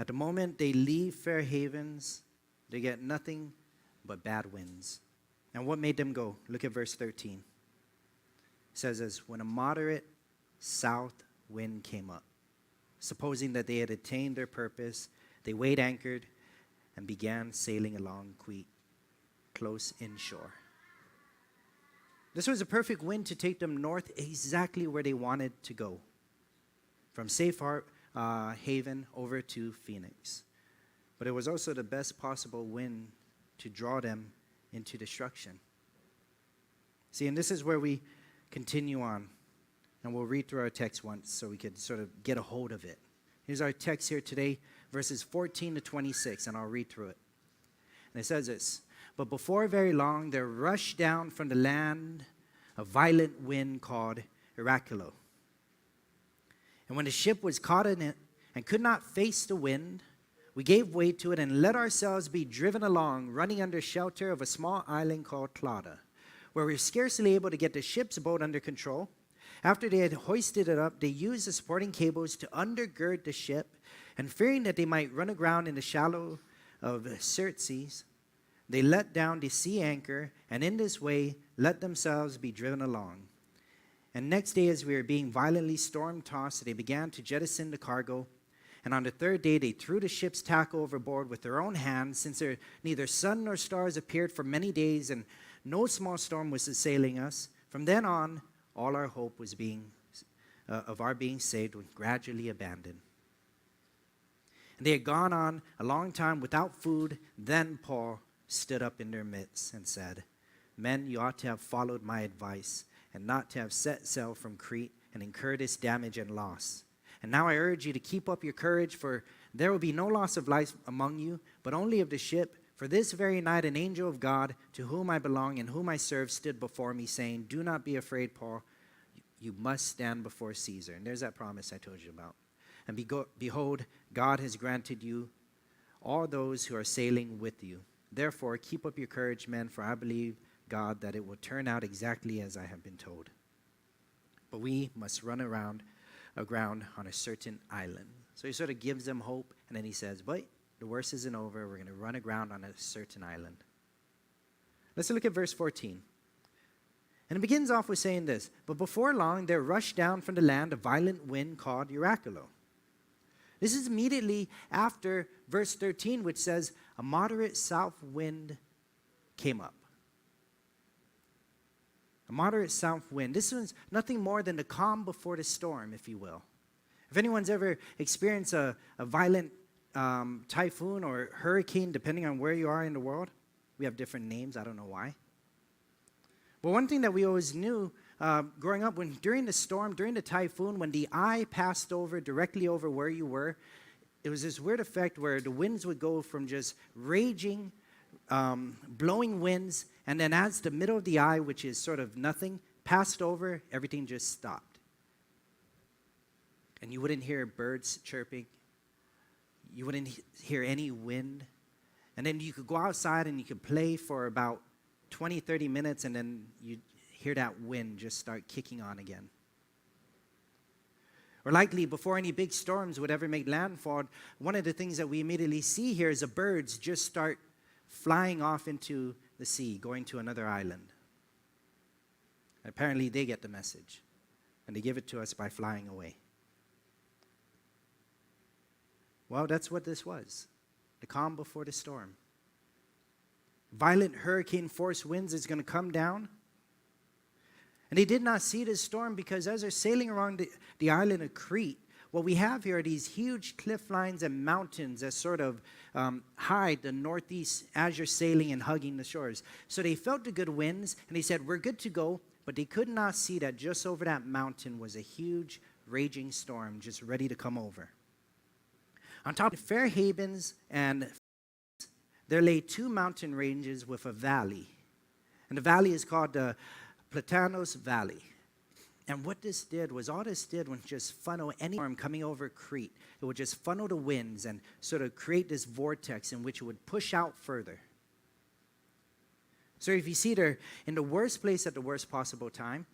At the moment they leave Fair Havens, they get nothing but bad winds. And what made them go? Look at verse 13. It says this, when a moderate south wind came up, supposing that they had attained their purpose, they weighed anchored and began sailing along Crete, close inshore. This was a perfect wind to take them north exactly where they wanted to go, from Safe Haven over to Phoenix. But it was also the best possible wind to draw them into destruction. See, and this is where we continue on, and we'll read through our text once so we could sort of get a hold of it. Here's our text here today, verses 14 to 26, and I'll read through it. And it says this, but before very long, there rushed down from the land a violent wind called Hercules. And when the ship was caught in it and could not face the wind, we gave way to it and let ourselves be driven along, running under shelter of a small island called Clauda, where we were scarcely able to get the ship's boat under control. After they had hoisted it up, they used the supporting cables to undergird the ship, and fearing that they might run aground in the shallow of Syrtis, they let down the sea anchor, and in this way let themselves be driven along. And next day, as we were being violently storm-tossed, they began to jettison the cargo. And on the third day, they threw the ship's tackle overboard with their own hands, since there neither sun nor stars appeared for many days, and no small storm was assailing us. From then on, all our hope was of our being saved was gradually abandoned. And they had gone on a long time without food. Then Paul stood up in their midst and said, men, you ought to have followed my advice and not to have set sail from Crete and incur this damage and loss. And now I urge you to keep up your courage, for there will be no loss of life among you, but only of the ship. For this very night an angel of God, to whom I belong and whom I serve, stood before me, saying, do not be afraid, Paul. You must stand before Caesar. And there's that promise I told you about. And behold, God has granted you all those who are sailing with you. Therefore, keep up your courage, men, for I believe, God, that it will turn out exactly as I have been told. But we must run aground on a certain island. So he sort of gives them hope, and then he says, but the worst isn't over. We're going to run aground on a certain island. Let's look at verse 14. And it begins off with saying this, but before long there rushed down from the land a violent wind called Hercules. This is immediately after verse 13, which says, a moderate south wind came up. A moderate south wind. This was nothing more than the calm before the storm, if you will. If anyone's ever experienced a violent typhoon or hurricane, depending on where you are in the world, we have different names, I don't know why. But one thing that we always knew growing up, during the storm, during the typhoon, when the eye passed directly over where you were, it was this weird effect where the winds would go from just raging, blowing winds, and then as the middle of the eye, which is sort of nothing, passed over, everything just stopped. And you wouldn't hear birds chirping. You wouldn't hear any wind. And then you could go outside and you could play for about 20, 30 minutes, and then you'd hear that wind just start kicking on again. Or likely, before any big storms would ever make landfall, one of the things that we immediately see here is the birds just start flying off into the sea, going to another island. And apparently, they get the message, and they give it to us by flying away. Well, that's what this was, the calm before the storm. Violent hurricane force winds is going to come down. And they did not see this storm because as they're sailing around the island of Crete, what we have here are these huge cliff lines and mountains that sort of hide the northeast as you're sailing and hugging the shores. So they felt the good winds, and they said, we're good to go, but they could not see that just over that mountain was a huge raging storm just ready to come over. On top of Fair Havens and there lay two mountain ranges with a valley. And the valley is called the Platanos Valley. And what this did was, all this did was just funnel any storm coming over Crete. It would just funnel the winds and sort of create this vortex in which it would push out further. So if you see they're in the worst place at the worst possible time,